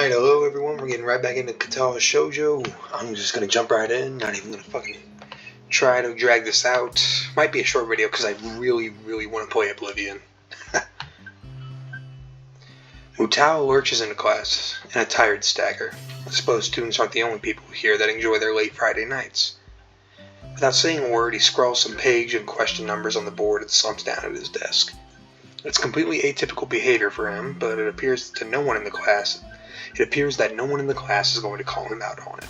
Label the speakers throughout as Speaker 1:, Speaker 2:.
Speaker 1: Alright, hello everyone, we're getting right back into Katawa Shoujo. I'm just gonna jump right in, not even gonna fucking try to drag this out. Might be a short video because I really want to play Oblivion. Mutao lurches into class in a tired stagger. I suppose students aren't the only people here that enjoy their late Friday nights. Without saying a word, he scrawls some page and question numbers on the board and slumps down at his desk. It's completely atypical behavior for him, but it appears that no one in the class is going to call him out on it.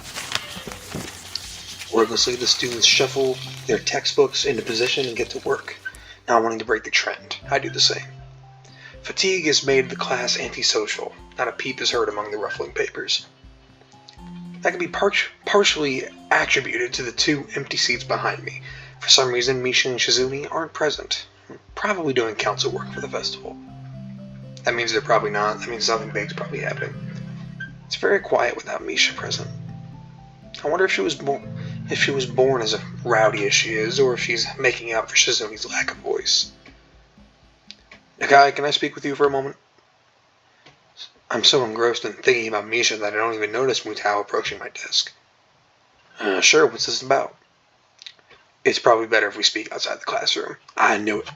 Speaker 1: Wordlessly, the students shuffle their textbooks into position and get to work, not wanting to break the trend. I do the same. Fatigue has made the class antisocial. Not a peep is heard among the ruffling papers. That can be partially attributed to the two empty seats behind me. For some reason, Misha and Shizumi aren't present. Probably doing council work for the festival. That means they're probably not. That means something big's probably happening. It's very quiet without Misha present. I wonder if she was born as rowdy as she is, or if she's making up for Shizumi's lack of voice. Nakai, can I speak with you for a moment? I'm so engrossed in thinking about Misha that I don't even notice Mutao approaching my desk. Sure, what's this about? It's probably better if we speak outside the classroom. I knew it.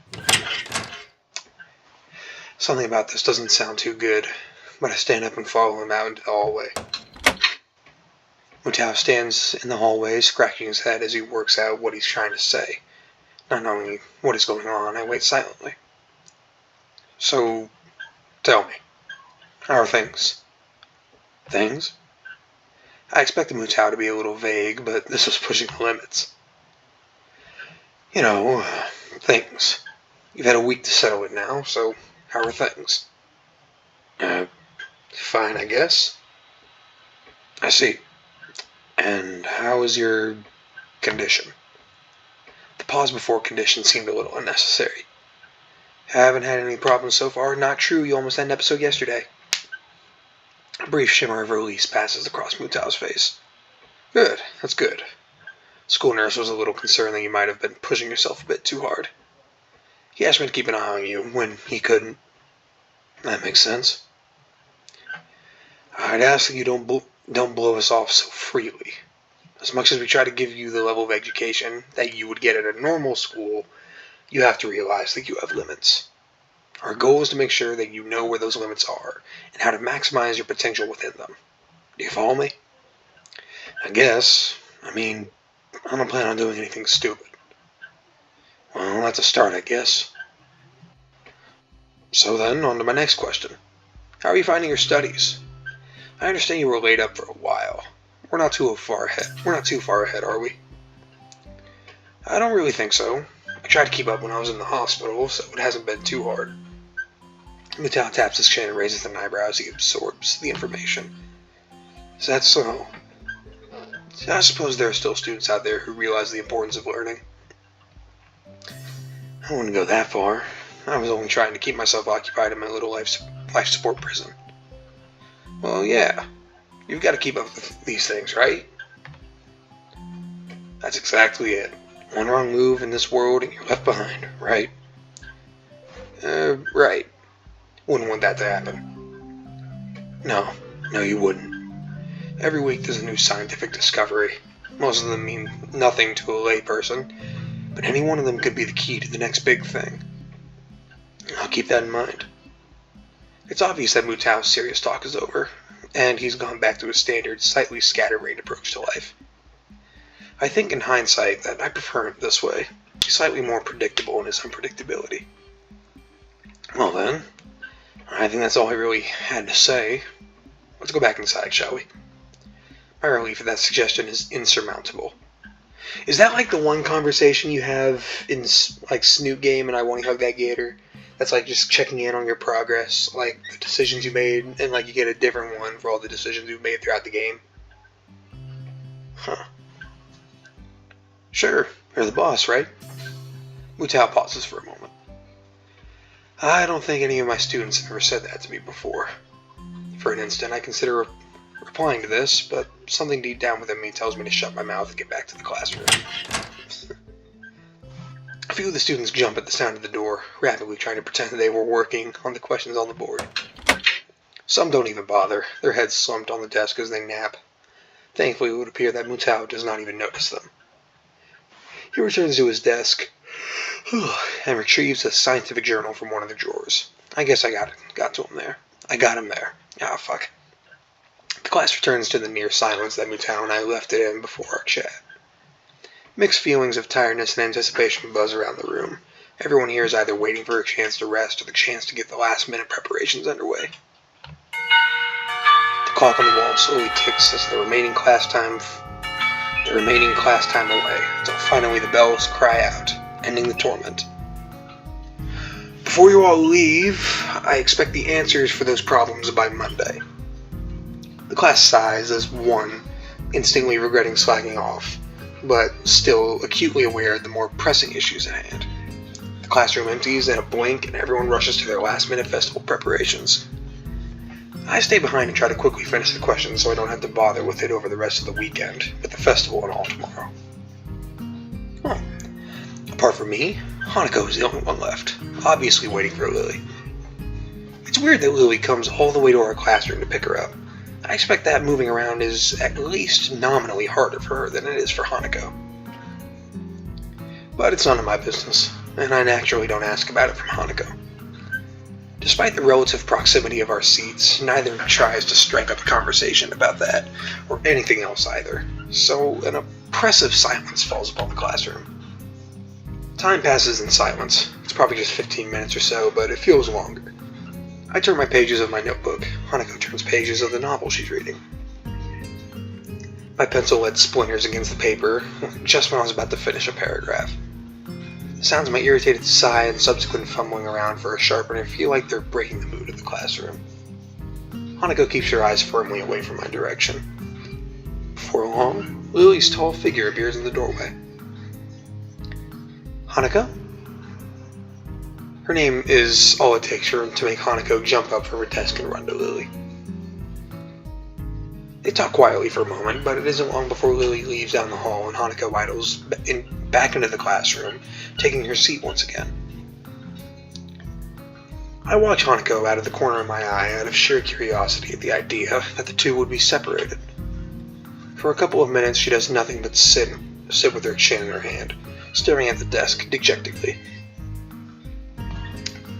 Speaker 1: Something about this doesn't sound too good, but I stand up and follow him out into the hallway. Mutao stands in the hallway, scratching his head as he works out what he's trying to say. Not knowing what is going on, I wait silently. So, tell me, how are things? Things? I expected Mutao to be a little vague, but this was pushing the limits. You know, things. You've had a week to settle it now, so how are things? Fine, I guess. I see. And how is your condition? The pause before condition seemed a little unnecessary. Haven't had any problems so far. Not true, you almost had an episode yesterday. A brief shimmer of release passes across Mutao's face. Good, that's good. School nurse was a little concerned that you might have been pushing yourself a bit too hard. He asked me to keep an eye on you when he couldn't. That makes sense. I'd ask that you don't blow us off so freely. As much as we try to give you the level of education that you would get at a normal school, you have to realize that you have limits. Our goal is to make sure that you know where those limits are and how to maximize your potential within them. Do you follow me? I guess. I don't plan on doing anything stupid. Well, that's a start, I guess. So then, on to my next question. How are you finding your studies? I understand you were laid up for a while. We're not too far ahead, are we? I don't really think so. I tried to keep up when I was in the hospital, so it hasn't been too hard. Mutao taps his chin and raises an eyebrow as he absorbs the information. Is that so? I suppose there are still students out there who realize the importance of learning. I wouldn't go that far. I was only trying to keep myself occupied in my little life support prison. Well, yeah. You've got to keep up with these things, right? That's exactly it. One wrong move in this world and you're left behind, right? Right. Wouldn't want that to happen. No, you wouldn't. Every week there's a new scientific discovery. Most of them mean nothing to a layperson, but any one of them could be the key to the next big thing. I'll keep that in mind. It's obvious that Mutao's serious talk is over, and he's gone back to his standard, slightly scatterbrained approach to life. I think in hindsight that I prefer him this way. He's slightly more predictable in his unpredictability. Well then, I think that's all I really had to say. Let's go back inside, shall we? My relief at that suggestion is insurmountable. Is that like the one conversation you have in like Snoot Game and I Want to Hug That Gator? That's like just checking in on your progress, like the decisions you made, and like you get a different one for all the decisions you've made throughout the game. Huh. Sure, you're the boss, right? Mutao pauses for a moment. I don't think any of my students have ever said that to me before. For an instant, I consider replying to this, but something deep down within me tells me to shut my mouth and get back to the classroom. A few of the students jump at the sound of the door, rapidly trying to pretend that they were working on the questions on the board. Some don't even bother, their heads slumped on the desk as they nap. Thankfully, it would appear that Mutao does not even notice them. He returns to his desk and retrieves a scientific journal from one of the drawers. I guess I got to him there. I got him there. Ah, fuck. The class returns to the near silence that Mutao and I left it in before our chat. Mixed feelings of tiredness and anticipation buzz around the room. Everyone here is either waiting for a chance to rest or the chance to get the last-minute preparations underway. The clock on the wall slowly ticks as the remaining class time away, until finally the bells cry out, ending the torment. Before you all leave, I expect the answers for those problems by Monday. The class sighs as one, instantly regretting slacking off, but still acutely aware of the more pressing issues at hand. The classroom empties in a blink and everyone rushes to their last-minute festival preparations. I stay behind and try to quickly finish the questions so I don't have to bother with it over the rest of the weekend, with the festival and all tomorrow. Oh. Apart from me, Hanako is the only one left, obviously waiting for Lily. It's weird that Lily comes all the way to our classroom to pick her up. I expect that moving around is at least nominally harder for her than it is for Hanako. But it's none of my business, and I naturally don't ask about it from Hanako. Despite the relative proximity of our seats, neither tries to strike up a conversation about that, or anything else either, so an oppressive silence falls upon the classroom. Time passes in silence. It's probably just 15 minutes or so, but it feels longer. I turn my pages of my notebook. Hanako turns pages of the novel she's reading. My pencil led splinters against the paper, just when I was about to finish a paragraph. The sounds of my irritated sigh and subsequent fumbling around for a sharpener feel like they're breaking the mood of the classroom. Hanako keeps her eyes firmly away from my direction. Before long, Lily's tall figure appears in the doorway. Hanako? Her name is all it takes to make Hanako jump up from her desk and run to Lily. They talk quietly for a moment, but it isn't long before Lily leaves down the hall and Hanako idles back into the classroom, taking her seat once again. I watch Hanako out of the corner of my eye out of sheer curiosity at the idea that the two would be separated. For a couple of minutes she does nothing but sit with her chin in her hand, staring at the desk dejectedly.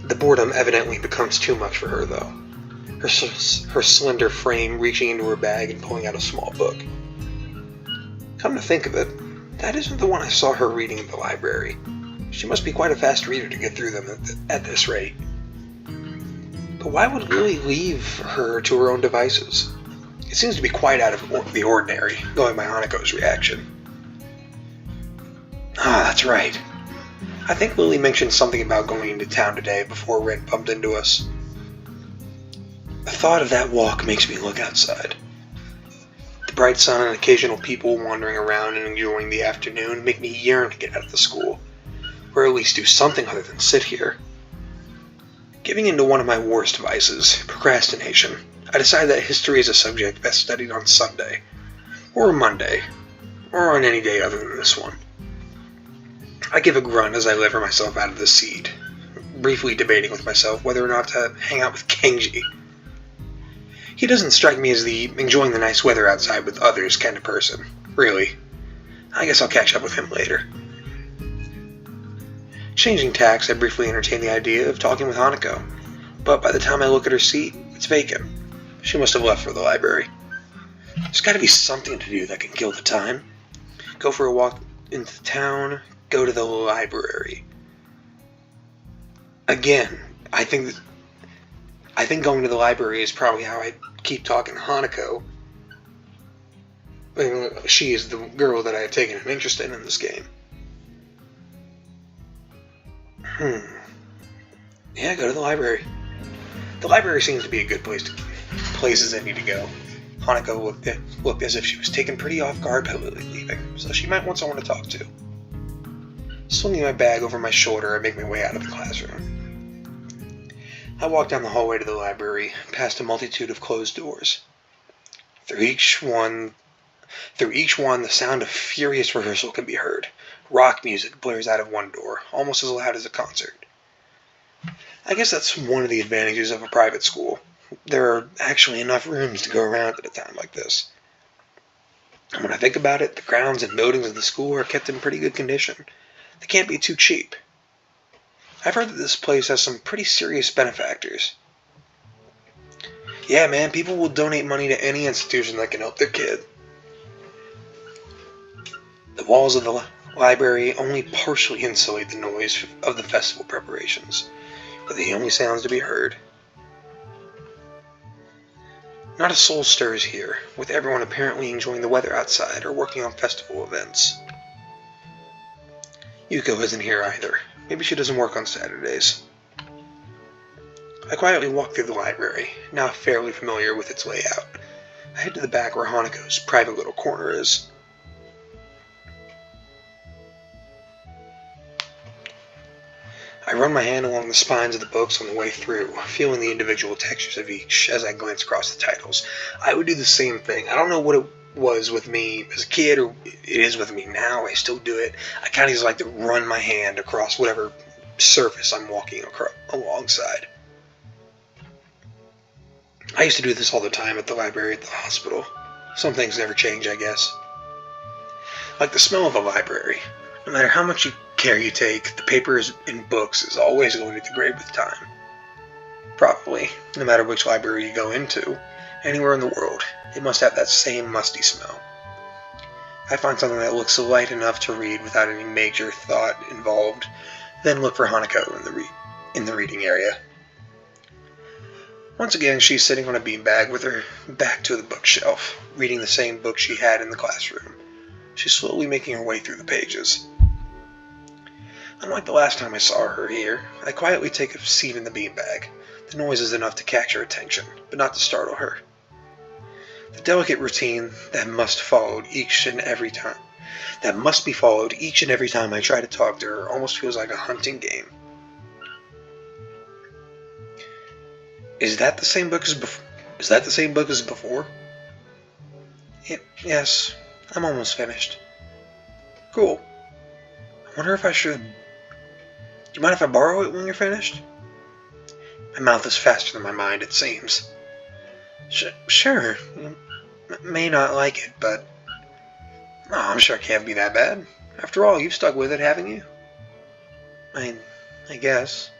Speaker 1: The boredom evidently becomes too much for her, though, her slender frame reaching into her bag and pulling out a small book. Come to think of it, that isn't the one I saw her reading in the library. She must be quite a fast reader to get through them at this rate. But why would Lily leave her to her own devices? It seems to be quite out of the ordinary, going by Hanako's reaction. Ah, that's right. I think Lily mentioned something about going into town today before Ren bumped into us. The thought of that walk makes me look outside. The bright sun and occasional people wandering around and enjoying the afternoon make me yearn to get out of the school, or at least do something other than sit here. Giving into one of my worst vices, procrastination, I decide that history is a subject best studied on Sunday, or Monday, or on any day other than this one. I give a grunt as I lever myself out of the seat, briefly debating with myself whether or not to hang out with Kenji. He doesn't strike me as the enjoying the nice weather outside with others kind of person, really. I guess I'll catch up with him later. Changing tacks, I briefly entertain the idea of talking with Hanako, but by the time I look at her seat, it's vacant. She must have left for the library. There's gotta be something to do that can kill the time. Go for a walk into town, go to the library. Again, I think going to the library is probably how I keep talking to Hanako. She is the girl that I have taken an interest in this game. Yeah, go to the library. The library seems to be a good places I need to go. Hanako looked as if she was taken pretty off guard by Lily leaving, so she might want someone to talk to. Swinging my bag over my shoulder, I make my way out of the classroom. I walk down the hallway to the library, past a multitude of closed doors. Through each one, the sound of furious rehearsal can be heard. Rock music blares out of one door, almost as loud as a concert. I guess that's one of the advantages of a private school. there are actually enough rooms to go around at a time like this. And when I think about it, the grounds and buildings of the school are kept in pretty good condition. They can't be too cheap. I've heard that this place has some pretty serious benefactors. Yeah, man, people will donate money to any institution that can help their kid. The walls of the library only partially insulate the noise of the festival preparations, but the only sounds to be heard. Not a soul stirs here, with everyone apparently enjoying the weather outside or working on festival events. Yuko isn't here either. Maybe she doesn't work on Saturdays. I quietly walk through the library, now fairly familiar with its layout. I head to the back where Hanako's private little corner is. I run my hand along the spines of the books on the way through, feeling the individual textures of each as I glance across the titles. I would do the same thing. I don't know what it was with me as a kid, or it is with me now. I still do it. I kind of just like to run my hand across whatever surface I'm walking alongside. I used to do this all the time at the library at the hospital. Some things never change, I guess. Like the smell of a library. No matter how much care you take, the papers and books is always going to degrade with time. Probably, no matter which library you go into, anywhere in the world, it must have that same musty smell. I find something that looks light enough to read without any major thought involved, then look for Hanako in the reading area. Once again, she's sitting on a beanbag with her back to the bookshelf, reading the same book she had in the classroom. She's slowly making her way through the pages. Unlike the last time I saw her here, I quietly take a seat in the beanbag. The noise is enough to catch her attention, but not to startle her. The delicate routine that must be followed each and every time I try to talk to her almost feels like a hunting game. Is that the same book as before? Yes, I'm almost finished. Cool. I wonder if I should... Do you mind if I borrow it when you're finished? My mouth is faster than my mind, it seems. Sure. You may not like it, but... Oh, I'm sure it can't be that bad. After all, you've stuck with it, haven't you? I guess.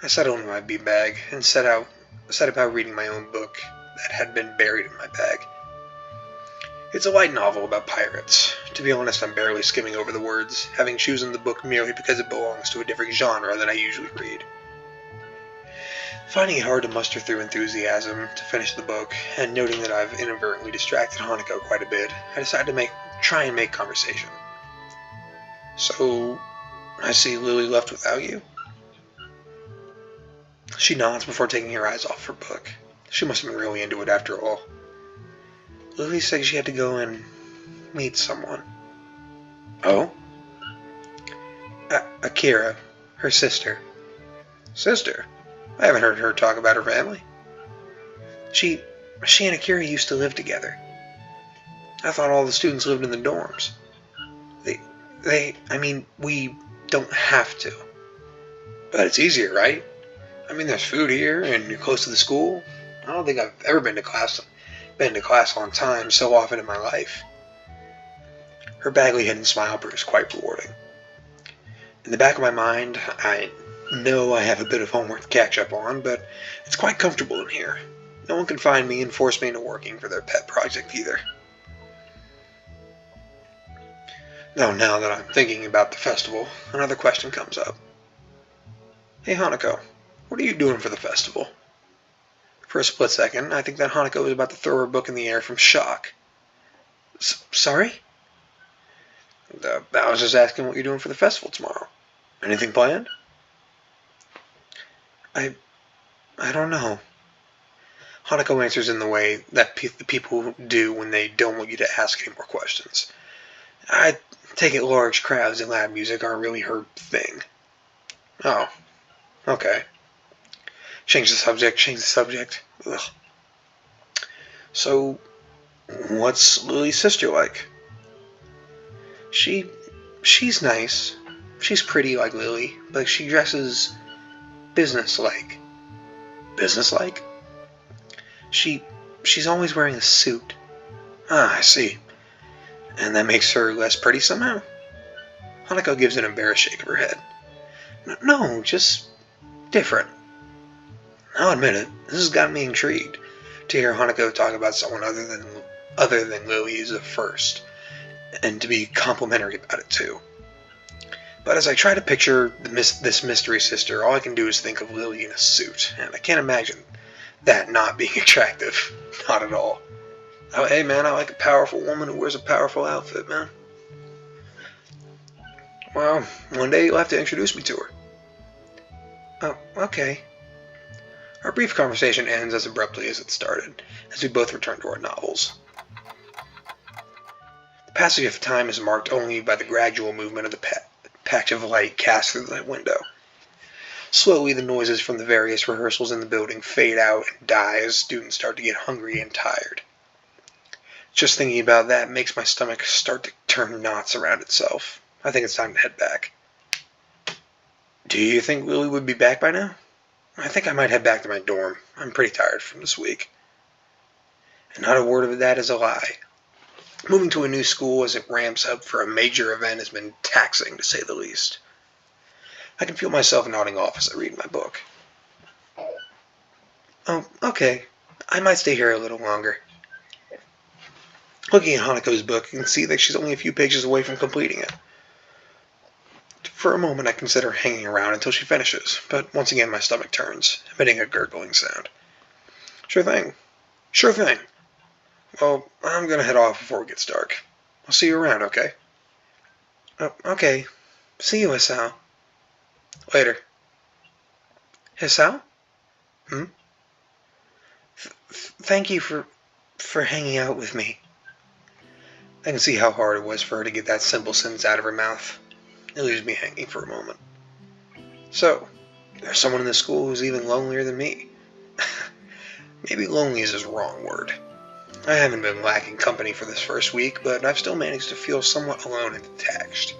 Speaker 1: I settled into my beanbag and set about reading my own book that had been buried in my bag. It's a light novel about pirates. To be honest, I'm barely skimming over the words, having chosen the book merely because it belongs to a different genre than I usually read. Finding it hard to muster through enthusiasm to finish the book, and noting that I've inadvertently distracted Hanako quite a bit, I decided to try and make conversation. So, I see Lily left without you? She nods before taking her eyes off her book. She must have been really into it after all. Lily said she had to go and meet someone. Oh? Akira, her sister. Sister? I haven't heard her talk about her family. She and Akira used to live together. I thought all the students lived in the dorms. We don't have to. But it's easier, right? I mean, there's food here, and you're close to the school. I don't think I've ever been to class on time so often in my life. Her baggy hidden smile proves quite rewarding. In the back of my mind, I know I have a bit of homework to catch up on, but it's quite comfortable in here. No one can find me and force me into working for their pet project either. Now that I'm thinking about the festival, another question comes up. Hey Hanako, what are you doing for the festival? For a split second, I think that Hanako is about to throw her book in the air from shock. Sorry? I was just asking what you're doing for the festival tomorrow. Anything planned? I don't know. Hanako answers in the way that the people do when they don't want you to ask any more questions. I take it large crowds and loud music aren't really her thing. Oh, okay. Change the subject. Ugh. So, what's Lily's sister like? She's nice. She's pretty like Lily, but she dresses business-like. businesslike? She's always wearing a suit. Ah, I see. And that makes her less pretty somehow? Hanako gives an embarrassed shake of her head. No, just different. I'll admit it, this has got me intrigued to hear Hanako talk about someone other than Lily as a first, and to be complimentary about it too. But as I try to picture this mystery sister, all I can do is think of Lily in a suit, and I can't imagine that not being attractive. Not at all. Oh, hey man, I like a powerful woman who wears a powerful outfit, man. Well, one day you'll have to introduce me to her. Oh, okay. Our brief conversation ends as abruptly as it started, as we both return to our novels. The passage of time is marked only by the gradual movement of the patch of light cast through the window. Slowly, the noises from the various rehearsals in the building fade out and die as students start to get hungry and tired. Just thinking about that makes my stomach start to turn knots around itself. I think it's time to head back. Do you think Lily would be back by now? I think I might head back to my dorm. I'm pretty tired from this week. And not a word of that is a lie. Moving to a new school as it ramps up for a major event has been taxing, to say the least. I can feel myself nodding off as I read my book. Oh, okay. I might stay here a little longer. Looking at Hanako's book, you can see that she's only a few pages away from completing it. For a moment, I consider hanging around until she finishes, but once again my stomach turns, emitting a gurgling sound. Sure thing. Sure thing. Well, I'm gonna head off before it gets dark. I'll see you around, okay? Oh, okay. See you, Hisao. Later. Hisao? Thank you for hanging out with me. I can see how hard it was for her to get that simple sentence out of her mouth. It leaves me hanging for a moment. So, there's someone in the school who's even lonelier than me. Maybe lonely is the wrong word. I haven't been lacking company for this first week, but I've still managed to feel somewhat alone and detached.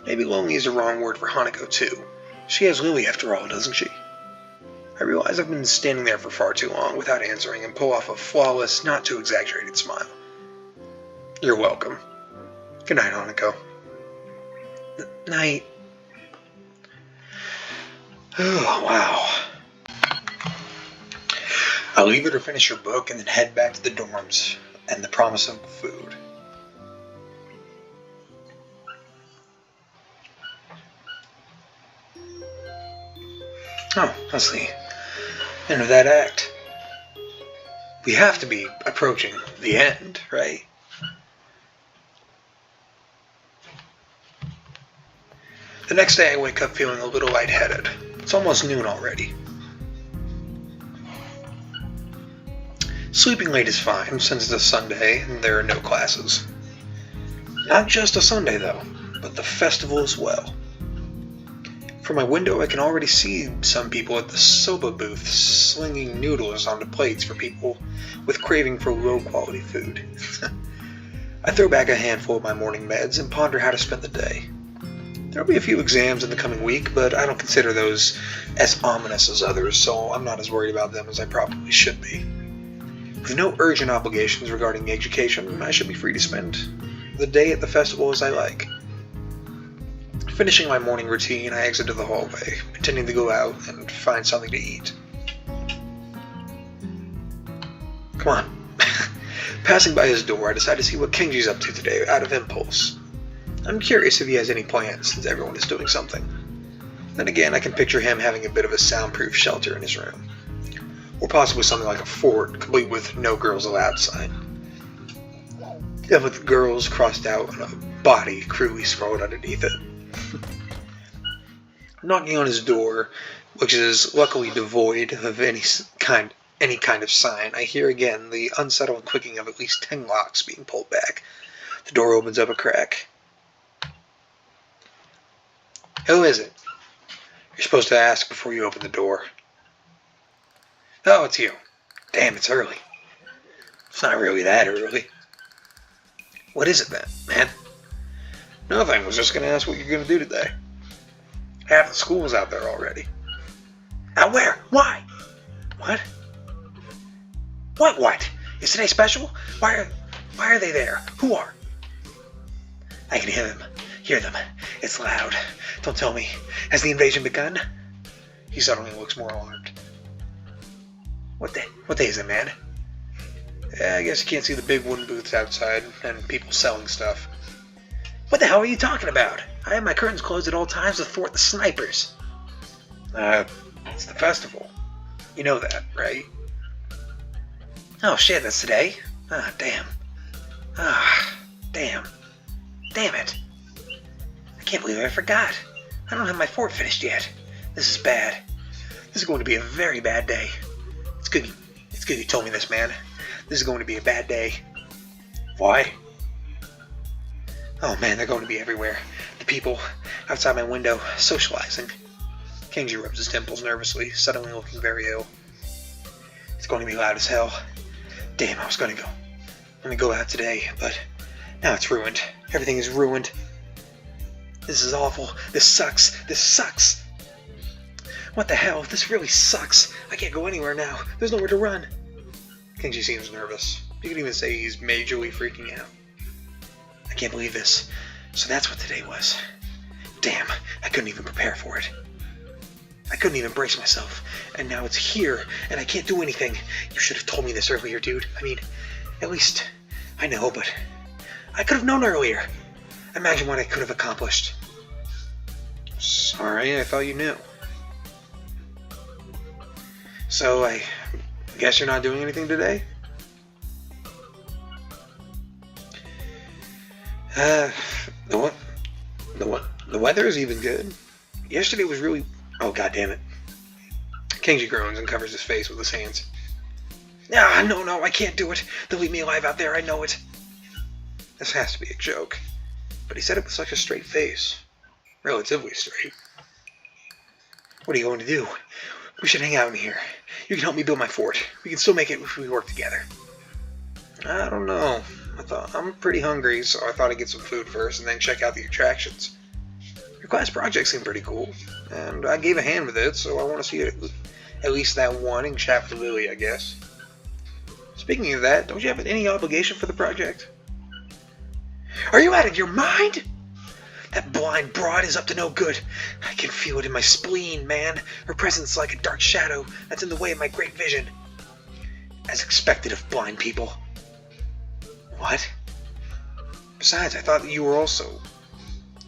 Speaker 1: Maybe lonely is the wrong word for Hanako too. She has Lily after all, doesn't she? I realize I've been standing there for far too long without answering and pull off a flawless, not too exaggerated smile. You're welcome. Good night, Hanako. Night. Oh, wow. I'll leave her to finish her book and then head back to the dorms and the promise of food. Oh, that's the end of that act. We have to be approaching the end, right? The next day I wake up feeling a little lightheaded. It's almost noon already. Sleeping late is fine since it's a Sunday and there are no classes. Not just a Sunday though, but the festival as well. From my window I can already see some people at the soba booth slinging noodles onto plates for people with craving for low quality food. I throw back a handful of my morning meds and ponder how to spend the day. There'll be a few exams in the coming week, but I don't consider those as ominous as others, so I'm not as worried about them as I probably should be. With no urgent obligations regarding education, I should be free to spend the day at the festival as I like. Finishing my morning routine, I exit to the hallway, intending to go out and find something to eat. Come on. Passing by his door, I decide to see what Kenji's up to today out of impulse. I'm curious if he has any plans, since everyone is doing something. Then again, I can picture him having a bit of a soundproof shelter in his room. Or possibly something like a fort, complete with no girls allowed sign. And with girls crossed out and a body crudely scrawled underneath it. Knocking on his door, which is luckily devoid of any kind of sign, I hear again the unsettling clicking of at least 10 locks being pulled back. The door opens up a crack. Who is it? You're supposed to ask before you open the door. Oh, it's you. Damn, it's early. It's not really that early. What is it then, man? Nothing. I was just going to ask what you're going to do today. Half the school's out there already. Out where? Why? What? What? Is today special? Why are they there? Who are? I can hear them. It's loud. Don't tell me. Has the invasion begun? He suddenly looks more alarmed. What day is it, man? I guess you can't see the big wooden booths outside and people selling stuff. What the hell are you talking about? I have my curtains closed at all times to thwart the snipers. It's the festival. You know that, right? Oh shit, that's today? Ah, damn. Damn it. I can't believe I forgot. I don't have my fort finished yet. This is bad. This is going to be a very bad day. It's good you told me this, man. This is going to be a bad day. Why? Oh man, they're going to be everywhere. The people outside my window, socializing. Kenji rubs his temples nervously, suddenly looking very ill. It's going to be loud as hell. Damn, I was going to go out today, but now it's ruined. Everything is ruined. This is awful. This sucks. What the hell? This really sucks. I can't go anywhere now. There's nowhere to run. Kenji seems nervous. You could even say he's majorly freaking out. I can't believe this. So that's what today was. Damn, I couldn't even prepare for it. I couldn't even brace myself. And now it's here, and I can't do anything. You should have told me this earlier, dude. I mean, at least I know, but I could have known earlier. Imagine what I could have accomplished. Sorry, I thought you knew. So, I guess you're not doing anything today? The weather is even good. Yesterday was really... Oh, god damn it. Kenji groans and covers his face with his hands. No, I can't do it. They'll leave me alive out there, I know it. This has to be a joke. But he said it with such a straight face. Relatively straight. What are you going to do? We should hang out in here. You can help me build my fort. We can still make it if we work together. I don't know. I'm pretty hungry, so I thought I'd get some food first and then check out the attractions. Your class project seemed pretty cool, and I gave a hand with it, so I want to see at least that one in Chapter Lily, I guess. Speaking of that, don't you have any obligation for the project? Are you out of your mind? That blind broad is up to no good. I can feel it in my spleen, man. Her presence is like a dark shadow that's in the way of my great vision. As expected of blind people. What? Besides, I thought that you were also...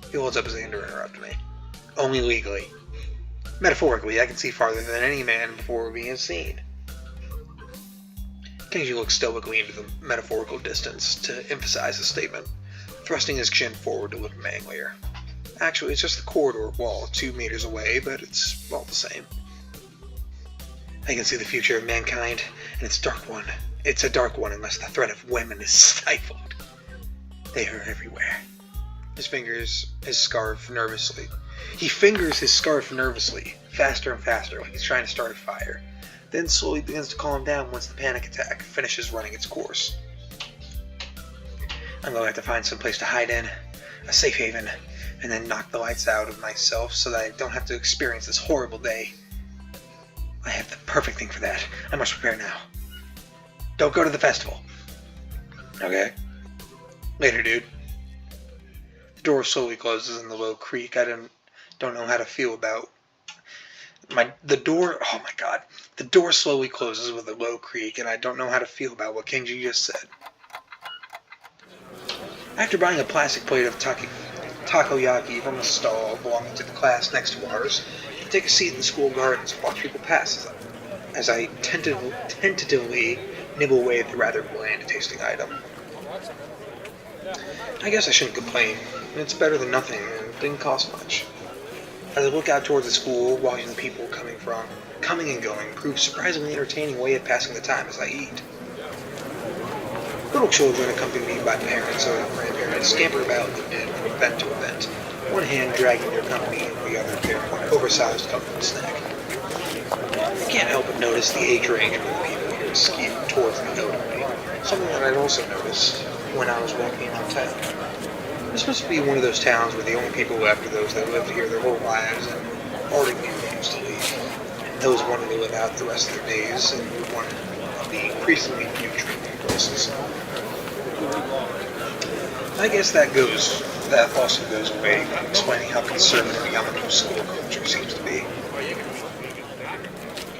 Speaker 1: He holds up his hand to interrupt me. Only legally. Metaphorically, I can see farther than any man before being seen. Kenji looks stoically into the metaphorical distance to emphasize the statement, thrusting his chin forward to look manlier. Actually, it's just the corridor wall 2 meters away, but it's all the same. I can see the future of mankind, and it's a dark one. It's a dark one unless the threat of women is stifled. They are everywhere. He fingers his scarf nervously, faster and faster, like he's trying to start a fire. Then slowly begins to calm down once the panic attack finishes running its course. I'm going to have to find some place to hide in, a safe haven, and then knock the lights out of myself so that I don't have to experience this horrible day. I have the perfect thing for that. I must prepare now. Don't go to the festival. Okay. Later, dude. The door slowly closes in the low creak. I don't know how to feel about the door. Oh my god. The door slowly closes with a low creak, and I don't know how to feel about what Kenji just said. After buying a plastic plate of takoyaki from a stall belonging to the class next to ours, I take a seat in the school gardens and watch people pass as I tentatively nibble away at the rather bland-tasting item. I guess I shouldn't complain. It's better than nothing, and it didn't cost much. As I look out towards the school, watching the people coming and going, proves a surprisingly entertaining way of passing the time as I eat. Little children accompanied me by parents or grandparents scamper about from event to event, one hand dragging their company and the other carrying an oversized comfort snack. I can't help but notice the age range of the people here is skewed towards the elderly, something that I'd also noticed when I was walking around town. This must be one of those towns where the only people left are those that lived here their whole lives and already refused to leave. Those wanting to live out the rest of their days and one of the increasingly few treatment courses. I guess that also goes away from explaining how conservative Yamaku's school culture seems to be.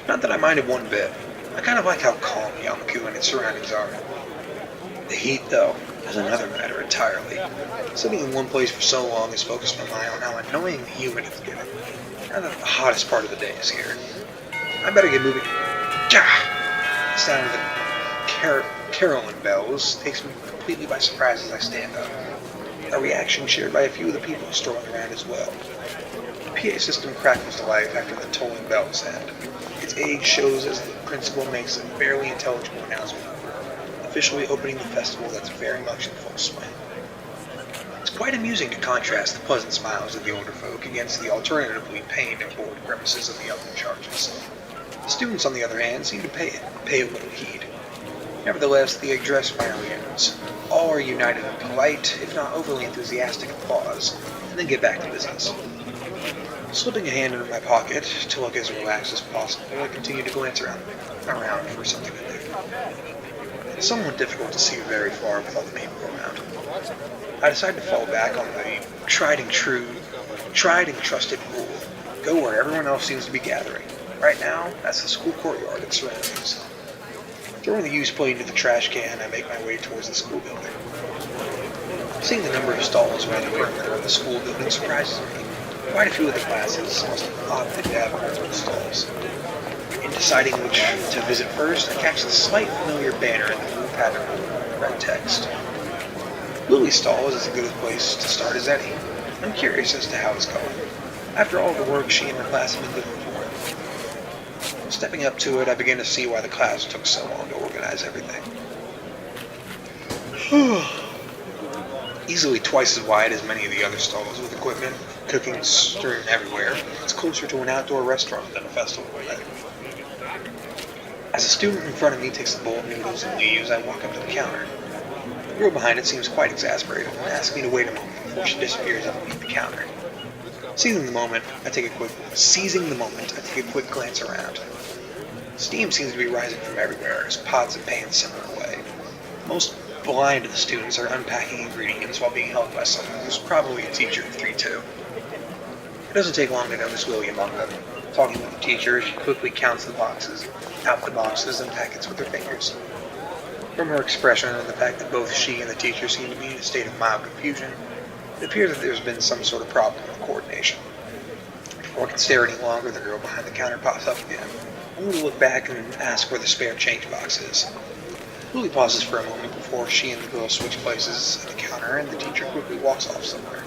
Speaker 1: Not that I minded one bit. I kind of like how calm Yamaku and its surroundings are. The heat, though, is another matter entirely. Sitting in one place for so long has focused my mind on how annoying the humid it's getting. Now that the hottest part of the day is here. I better get moving. The sound of the Carolyn bells takes me completely by surprise as I stand up. A reaction shared by a few of the people strolling around as well. The PA system crackles to life after the tolling bells end. Its age shows as the principal makes a barely intelligible announcement, officially opening the festival that's very much in full swing. It's quite amusing to contrast the pleasant smiles of the older folk against the alternatively pained and bored grimaces of the younger charges. The students, on the other hand, seem to pay a little heed. Nevertheless, the address finally ends. All are united in polite, if not overly enthusiastic applause, and then get back to business. Slipping a hand into my pocket to look as relaxed as possible, I continue to glance around for something to do. It's somewhat difficult to see very far with all the people around. I decide to fall back on the tried and trusted rule. Go where everyone else seems to be gathering. Right now, that's the school courtyard and surroundings. Throwing the used plate into the trash can, I make my way towards the school building. Seeing the number of stalls around the perimeter of the school building surprises me. Quite a few of the classes must have opted to have multiple stalls. In deciding which to visit first, I catch the slight familiar banner in the blue pattern with red text. Lily's stall is as good a place to start as any. I'm curious as to how it's going, after all the work she and her class have been doing for it. Stepping up to it, I begin to see why the class took so long to organize everything. Easily twice as wide as many of the other stalls with equipment, cooking strewn everywhere, it's closer to an outdoor restaurant than a festival event. As a student in front of me takes a bowl of noodles and leaves, I walk up to the counter. The girl behind it seems quite exasperated and asks me to wait a moment before she disappears underneath the counter. Seizing the moment, I take a quick glance around. Steam seems to be rising from everywhere as pots and pans simmer away. Most blind of the students are unpacking ingredients while being helped by someone who's probably a teacher of 3-2. It doesn't take long to notice Lily among them. Talking with the teacher, she quickly counts the boxes and packets with her fingers. From her expression and the fact that both she and the teacher seem to be in a state of mild confusion, it appears that there's been some sort of problem with coordination. Before I can stare any longer, the girl behind the counter pops up again. I'm going to look back and ask where the spare change box is. Lily pauses for a moment before she and the girl switch places at the counter, and the teacher quickly walks off somewhere.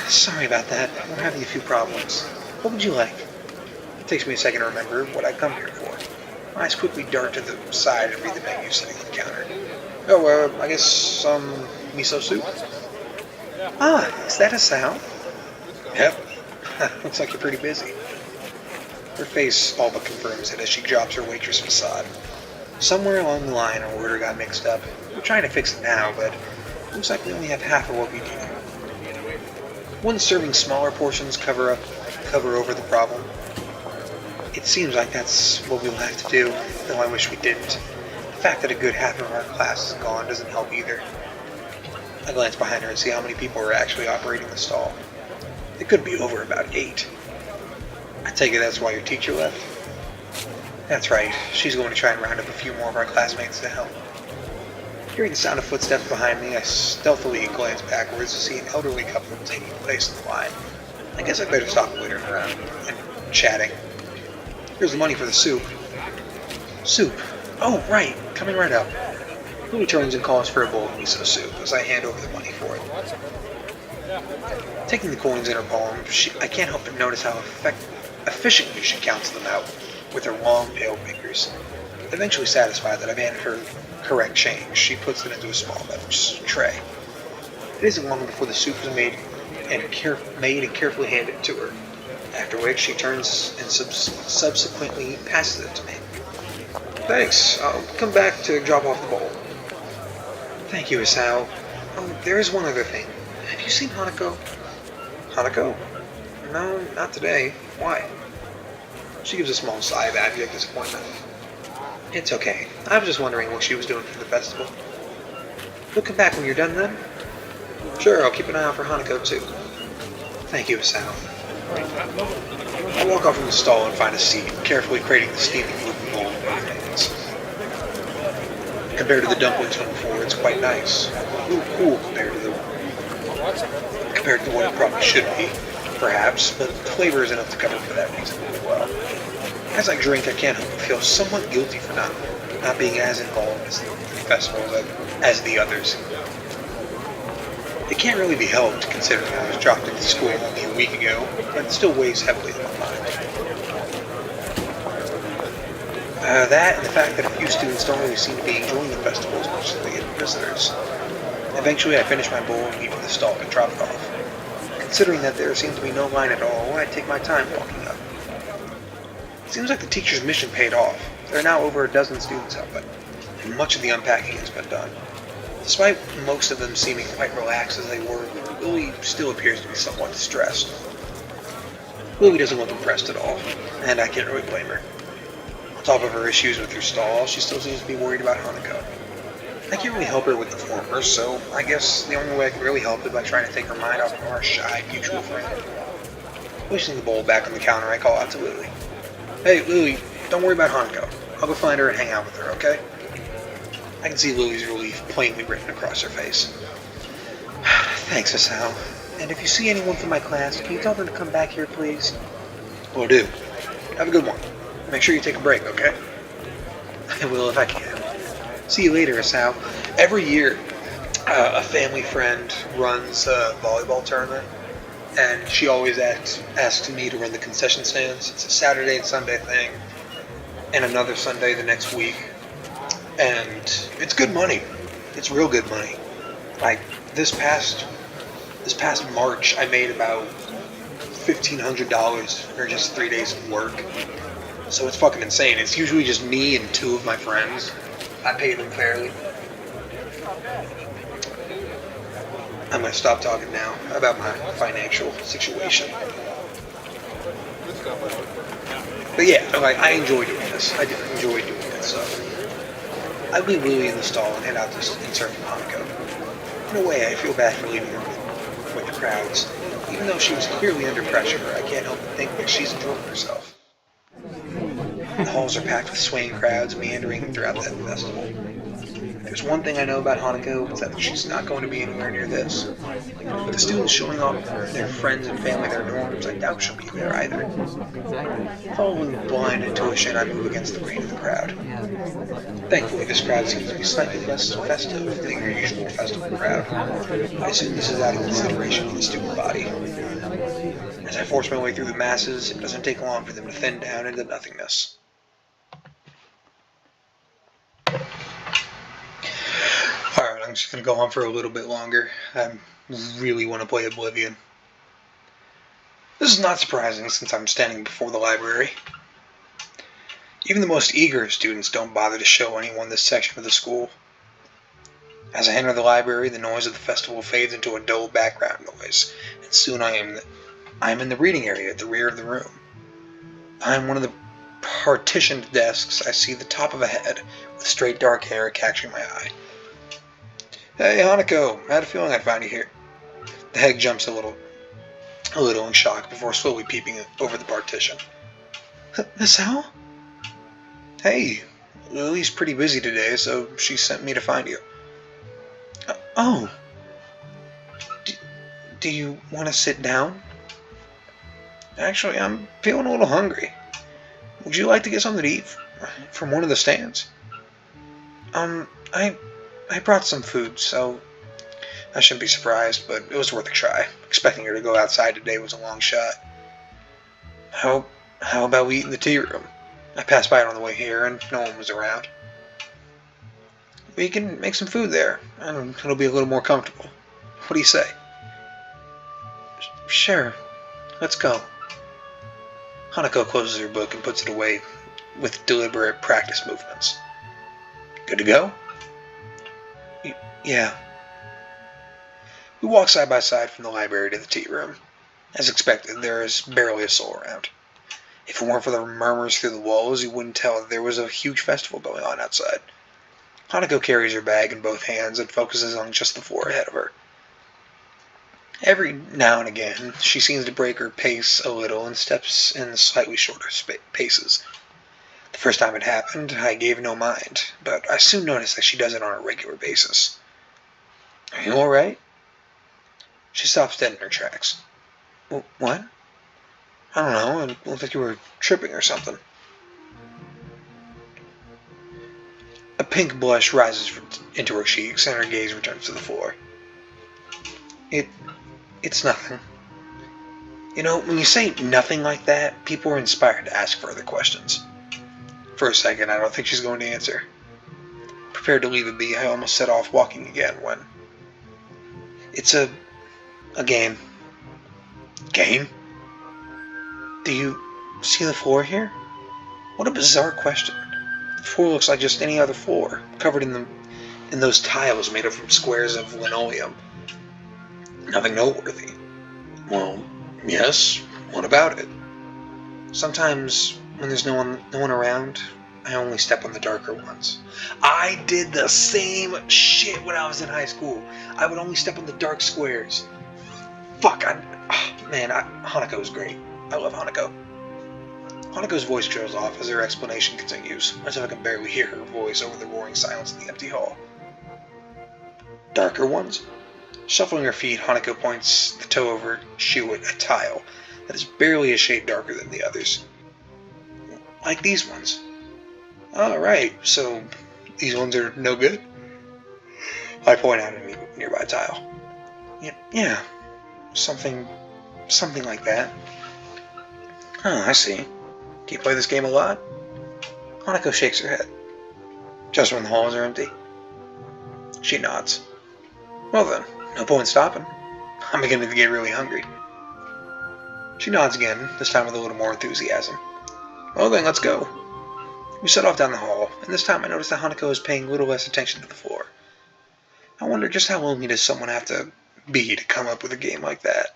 Speaker 1: Sorry about that. We're having a few problems. What would you like? It takes me a second to remember what I come here for. My eyes quickly dart to the side and read the menu sitting on the counter. I guess some miso soup? Ah, is that a sound? Yep. Looks like you're pretty busy. Her face all but confirms it as she drops her waitress facade. Somewhere along the line, our order got mixed up. We're trying to fix it now, but it looks like we only have half of what we need. Wouldn't serving smaller portions cover over the problem? It seems like that's what we'll have to do, though I wish we didn't. The fact that a good half of our class is gone doesn't help either. I glance behind her and see how many people are actually operating the stall. It could be over about 8. I take it that's why your teacher left? That's right, she's going to try and round up a few more of our classmates to help. Hearing the sound of footsteps behind me, I stealthily glance backwards to see an elderly couple taking place in the line. I guess I better stop loitering around and chatting. Here's the money for the soup. Soup? Oh, right, coming right up. Lily turns and calls for a bowl of miso soup as I hand over the money for it. Taking the coins in her palm, I can't help but notice how efficiently she counts them out with her long, pale fingers. Eventually satisfied that I've handed her correct change, she puts it into a small metal tray. It isn't long before the soup is made and carefully handed to her, after which she turns and subsequently passes it to me. Thanks, I'll come back to drop off the bowl. Thank you, Isao. There is one other thing. Have you seen Hanako? Hanako? No, not today. Why? She gives a small sigh of abject disappointment. It's okay. I was just wondering what she was doing for the festival. You'll come back when you're done then? Sure, I'll keep an eye out for Hanako too. Thank you, Asao. I walk off from the stall and find a seat, carefully crating the steaming wooden bowl in both hands. Compared to the dumplings from before, it's quite nice. A little cool compared to what it probably should be, perhaps, but the flavor is enough to cover for that reason really well. As I drink, I can't help but feel somewhat guilty for not being as involved as the festival as the others. It can't really be helped, considering I was dropped into school only a week ago, but it still weighs heavily on my mind. That and the fact that a few students don't really seem to be enjoying the festival as much as they get visitors. Eventually, I finish my bowl and leave for the stall and drop it off. Considering that there seems to be no line at all, I take my time walking up. It seems like the teacher's mission paid off. There are now over a dozen students helping, and much of the unpacking has been done. Despite most of them seeming quite relaxed as they were, Lily still appears to be somewhat distressed. Lily doesn't look impressed at all, and I can't really blame her. On top of her issues with her stall, she still seems to be worried about Hanako. I can't really help her with the former, so I guess the only way I can really help is by trying to take her mind off of our shy mutual friend. Pushing the bowl back on the counter, I call out to Lily. Hey, Lily, don't worry about Hanako. I'll go find her and hang out with her, okay? I can see Lily's relief plainly written across her face. Thanks, Asao. And if you see anyone from my class, can you tell them to come back here, please? Will do. Have a good one. Make sure you take a break, okay? I will if I can. See you later, Asao. Every year, a family friend runs a volleyball tournament, and she always asks me to run the concession stands. It's a Saturday and Sunday thing, and another Sunday the next week. And it's good money. It's real good money. Like this past March, I made about $1,500 for just 3 days of work. So it's fucking insane. It's usually just me and two of my friends. I pay them fairly. I'm gonna stop talking now about my financial situation. But yeah, like I enjoy doing this. I do enjoy doing it. So I leave Lily in the stall and head out to in search of Hanako. In a way, I feel bad for leaving her with the crowds. Even though she was clearly under pressure, I can't help but think that she's enjoying herself. The halls are packed with swaying crowds meandering throughout that festival. There's one thing I know about Hanako, it's that she's not going to be anywhere near this. With the students showing off their friends and family in their dorms, I doubt she'll be there either. Following blind intuition, I move against the grain of the crowd. Thankfully, this crowd seems to be slightly less festive than your usual festival crowd. I assume this is out of consideration for the student body. As I force my way through the masses, it doesn't take long for them to thin down into nothingness. Alright, I'm just going to go on for a little bit longer. I really want to play Oblivion. This is not surprising since I'm standing before the library. Even the most eager students don't bother to show anyone this section of the school. As I enter the library, the noise of the festival fades into a dull background noise, and soon I am in the reading area at the rear of the room. Behind one of the partitioned desks, I see the top of a head with straight dark hair catching my eye. Hey, Hanako, I had a feeling I'd find you here. The head jumps a little in shock before slowly peeping over the partition. Asao? Hey, Lily's pretty busy today, so she sent me to find you. Oh. Do you want to sit down? Actually, I'm feeling a little hungry. Would you like to get something to eat from one of the stands? I brought some food, so I shouldn't be surprised, but it was worth a try. Expecting her to go outside today was a long shot. How about we eat in the tea room? I passed by it on the way here, and no one was around. We can make some food there, and it'll be a little more comfortable. What do you say? Sure. Let's go. Hanako closes her book and puts it away with deliberate practice movements. Good to go? Yeah. We walk side by side from the library to the tea room. As expected, there is barely a soul around. If it weren't for the murmurs through the walls, you wouldn't tell that there was a huge festival going on outside. Hanako carries her bag in both hands and focuses on just the floor ahead of her. Every now and again, she seems to break her pace a little and steps in slightly shorter paces. The first time it happened, I gave no mind, but I soon noticed that she does it on a regular basis. Are you alright? She stops dead in her tracks. What? I don't know, it looked like you were tripping or something. A pink blush rises into her cheeks and her gaze returns to the floor. It's nothing. You know, when you say nothing like that, people are inspired to ask further questions. For a second, I don't think she's going to answer. Prepared to leave it be, I almost set off walking again when... It's a game. Game? Do you see the floor here? What a bizarre question. The floor looks like just any other floor, covered in those tiles made up from squares of linoleum. Nothing noteworthy. Well, yes. What about it? Sometimes, when there's no one around, I only step on the darker ones. I did the same shit when I was in high school. I would only step on the dark squares. Fuck, Hanako is great. I love Hanako. Hanako's voice trails off as her explanation continues, as if I can barely hear her voice over the roaring silence in the empty hall. Darker ones? Shuffling her feet, Hanako points the toe of her shoe at a tile that is barely a shade darker than the others. Like these ones. Oh, right, so these ones are no good? I point out a nearby tile. Yeah, something like that. Oh, I see. Do you play this game a lot? Hanako shakes her head. Just when the halls are empty? She nods. Well then, no point stopping. I'm beginning to get really hungry. She nods again, this time with a little more enthusiasm. Well then, let's go. We set off down the hall, and this time I noticed that Hanako is paying a little less attention to the floor. I wonder just how lonely does someone have to be to come up with a game like that?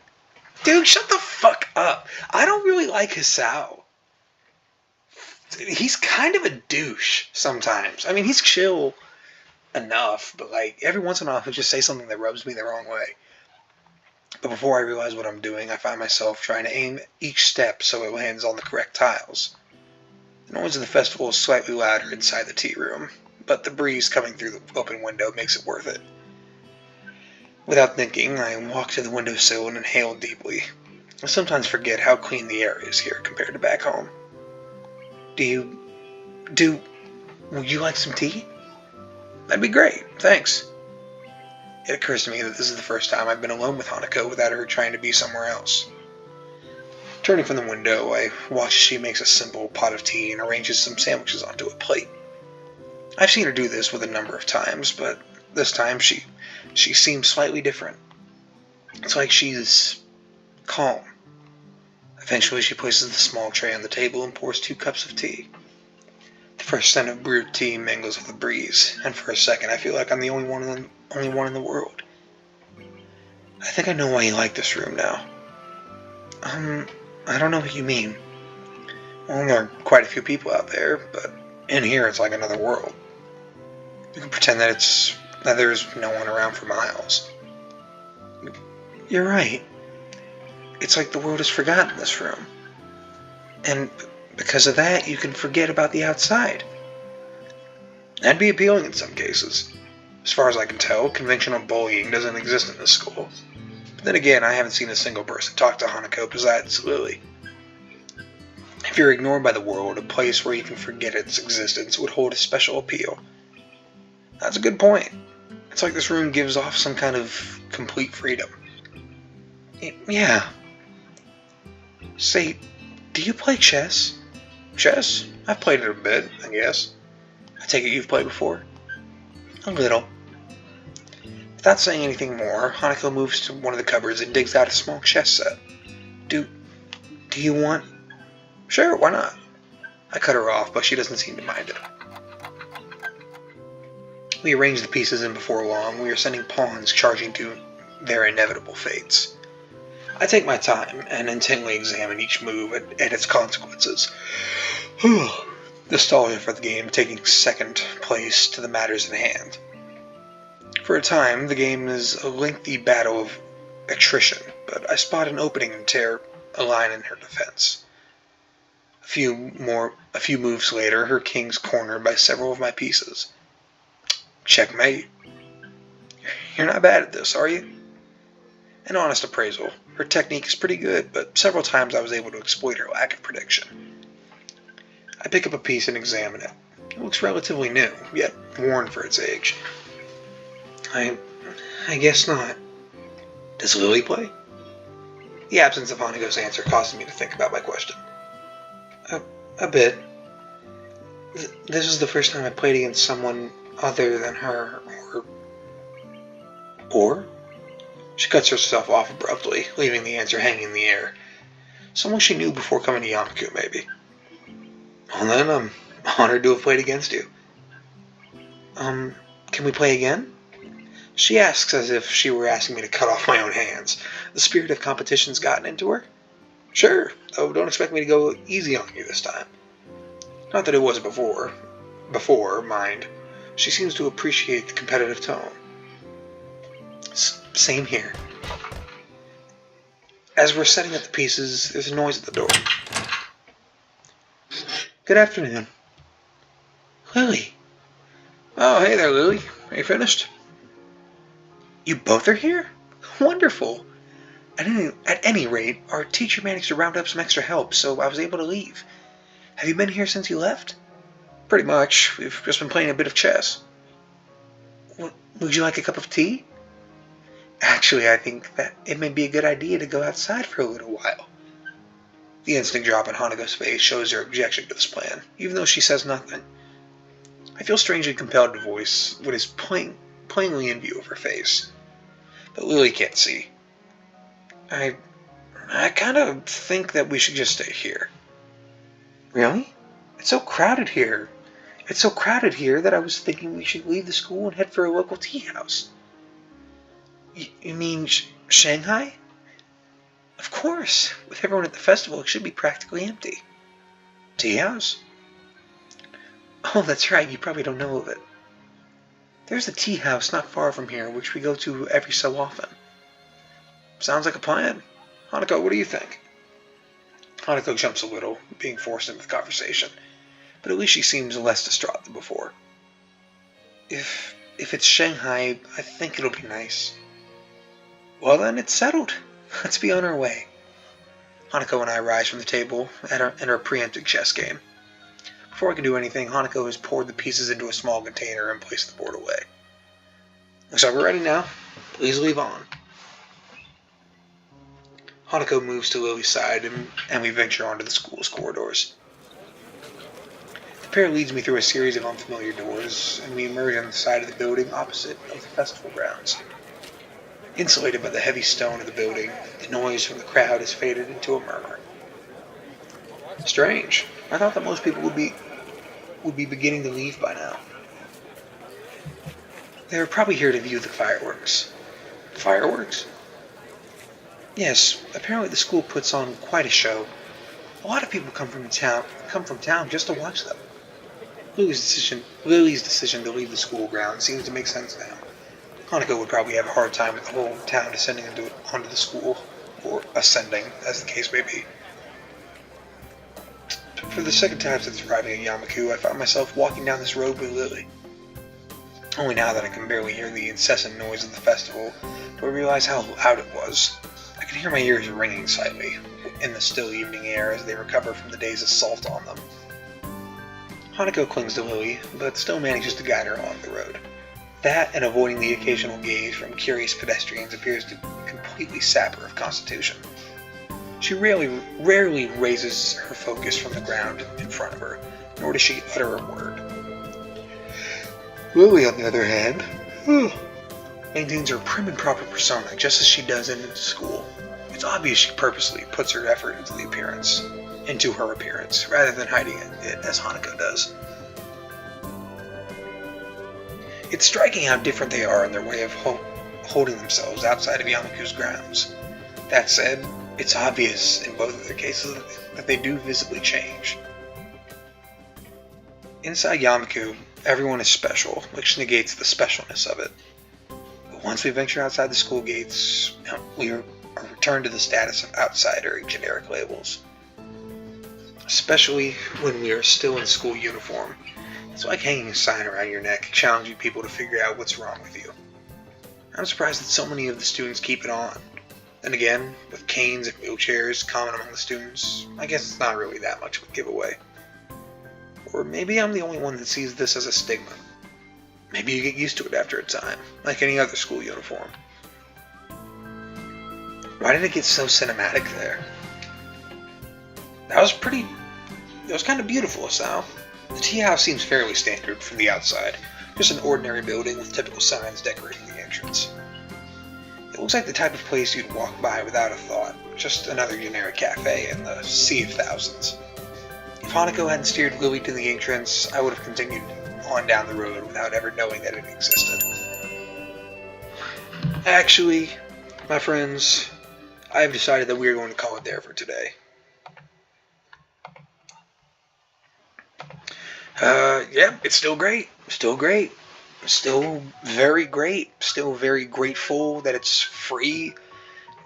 Speaker 1: Dude, shut the fuck up. I don't really like Hisao. He's kind of a douche sometimes. I mean, he's chill enough, but like every once in a while he'll just say something that rubs me the wrong way. But before I realize what I'm doing, I find myself trying to aim each step so it lands on the correct tiles. The noise of the festival is slightly louder inside the tea room, but the breeze coming through the open window makes it worth it. Without thinking, I walk to the windowsill and inhale deeply. I sometimes forget how clean the air is here compared to back home. Would you like some tea? That'd be great, thanks. It occurs to me that this is the first time I've been alone with Hanako without her trying to be somewhere else. Turning from the window, I watch as she makes a simple pot of tea and arranges some sandwiches onto a plate. I've seen her do this with a number of times, but this time she seems slightly different. It's like she's calm. Eventually she places the small tray on the table and pours 2 cups of tea. The first scent of brewed tea mingles with the breeze, and for a second I feel like I'm the only one in the world. I think I know why you like this room now. I don't know what you mean. Well, there are quite a few people out there, but in here it's like another world. You can pretend that there's no one around for miles. You're right. It's like the world has forgotten this room. And because of that, you can forget about the outside. That'd be appealing in some cases. As far as I can tell, conventional bullying doesn't exist in this school. But then again, I haven't seen a single person talk to Hanako besides Lily. If you're ignored by the world, a place where you can forget its existence would hold a special appeal. That's a good point. It's like this room gives off some kind of complete freedom. Yeah. Say, do you play chess? Chess? I've played it a bit, I guess. I take it you've played before? A little. Without saying anything more, Hanako moves to one of the cupboards and digs out a small chess set. Do you want... Sure, why not? I cut her off, but she doesn't seem to mind it. We arrange the pieces, and before long, we are sending pawns charging to their inevitable fates. I take my time and intently examine each move and its consequences. Nostalgia for the game taking second place to the matters at hand. For a time, the game is a lengthy battle of attrition, but I spot an opening and tear a line in her defense. A few moves later, her king's cornered by several of my pieces. Checkmate. You're not bad at this, are you? An honest appraisal. Her technique is pretty good, but several times I was able to exploit her lack of prediction. I pick up a piece and examine it. It looks relatively new, yet worn for its age. I guess not. Does Lily play? The absence of Hanako's answer caused me to think about my question. A bit. This is the first time I played against someone other than her, or? She cuts herself off abruptly, leaving the answer hanging in the air. Someone she knew before coming to Yamaku, maybe. Well then, I'm honored to have played against you. Can we play again? She asks as if she were asking me to cut off my own hands. The spirit of competition's gotten into her? Sure, though don't expect me to go easy on you this time. Not that it was before. Before, mind. She seems to appreciate the competitive tone. Same here. As we're setting up the pieces, there's a noise at the door. Good afternoon. Lily. Oh, hey there, Lily. Are you finished? You both are here? Wonderful. At any rate, our teacher managed to round up some extra help, so I was able to leave. Have you been here since you left? Pretty much. We've just been playing a bit of chess. Would you like a cup of tea? Actually, I think that it may be a good idea to go outside for a little while. The instant drop in Hanako's face shows her objection to this plan, even though she says nothing. I feel strangely compelled to voice what is plainly in view of her face, but Lily can't see. I kind of think that we should just stay here. Really? It's so crowded here. It's so crowded here that I was thinking we should leave the school and head for a local tea house. You mean Shanghai? Of course. With everyone at the festival, it should be practically empty. Tea house? Oh, that's right. You probably don't know of it. There's a tea house not far from here, which we go to every so often. Sounds like a plan. Hanako, what do you think? Hanako jumps a little, being forced into the conversation, but at least she seems less distraught than before. If it's Shanghai, I think it'll be nice. Well then, it's settled. Let's be on our way. Hanako and I rise from the table and enter a preemptive chess game. Before I can do anything, Hanako has poured the pieces into a small container and placed the board away. Looks like we're ready now. Please leave on. Hanako moves to Lily's side and we venture onto the school's corridors. The pair leads me through a series of unfamiliar doors, and we emerge on the side of the building opposite of the festival grounds. Insulated by the heavy stone of the building, the noise from the crowd has faded into a murmur. Strange. I thought that most people would be beginning to leave by now. They're probably here to view the fireworks. Fireworks? Yes, apparently the school puts on quite a show. A lot of people come from town just to watch them. Lily's decision to leave the school grounds seems to make sense now. Hanako would probably have a hard time with the whole town descending onto the school, or ascending, as the case may be. For the second time since arriving at Yamaku, I found myself walking down this road with Lily. Only now that I can barely hear the incessant noise of the festival do I realize how loud it was. I can hear my ears ringing slightly in the still evening air as they recover from the day's assault on them. Hanako clings to Lily, but still manages to guide her along the road. That and avoiding the occasional gaze from curious pedestrians appears to completely sap her of constitution. She rarely raises her focus from the ground in front of her, nor does she utter a word. Lily, on the other hand, maintains her prim and proper persona just as she does in school. It's obvious she purposely puts her effort into her appearance, rather than hiding it as Hanako does. It's striking how different they are in their way of holding themselves outside of Yamaku's grounds. That said, it's obvious in both of the cases that they do visibly change. Inside Yamaku, everyone is special, which negates the specialness of it. But once we venture outside the school gates, we are returned to the status of outsider generic labels. Especially when we are still in school uniform. It's like hanging a sign around your neck, challenging people to figure out what's wrong with you. I'm surprised that so many of the students keep it on. Then again, with canes and wheelchairs common among the students, I guess it's not really that much of a giveaway. Or maybe I'm the only one that sees this as a stigma. Maybe you get used to it after a time, like any other school uniform. Why did it get so cinematic there? That was kind of beautiful, Sal. The tea house seems fairly standard from the outside, just an ordinary building with typical signs decorating the entrance. It looks like the type of place you'd walk by without a thought, just another generic cafe in the sea of thousands. If Hanako hadn't steered Lily to the entrance, I would have continued on down the road without ever knowing that it existed. Actually, my friends, I have decided that we are going to call it there for today. Yeah, it's still great. Still great. Still very great. Still very grateful that it's free.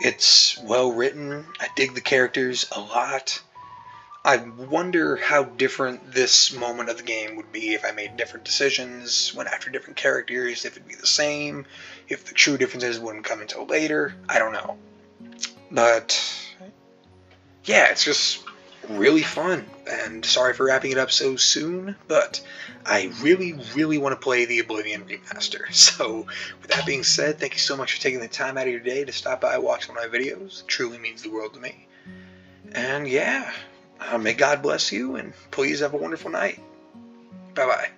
Speaker 1: It's well written. I dig the characters a lot. I wonder how different this moment of the game would be if I made different decisions, went after different characters, if it'd be the same, if the true differences wouldn't come until later. I don't know. But yeah, it's just really fun, and sorry for wrapping it up so soon, but I really want to play the Oblivion remaster. So with that being said, thank you so much for taking the time out of your day to stop by and watch one of my videos. It truly means the world to me. And yeah, may God bless you, and please have a wonderful night. Bye bye.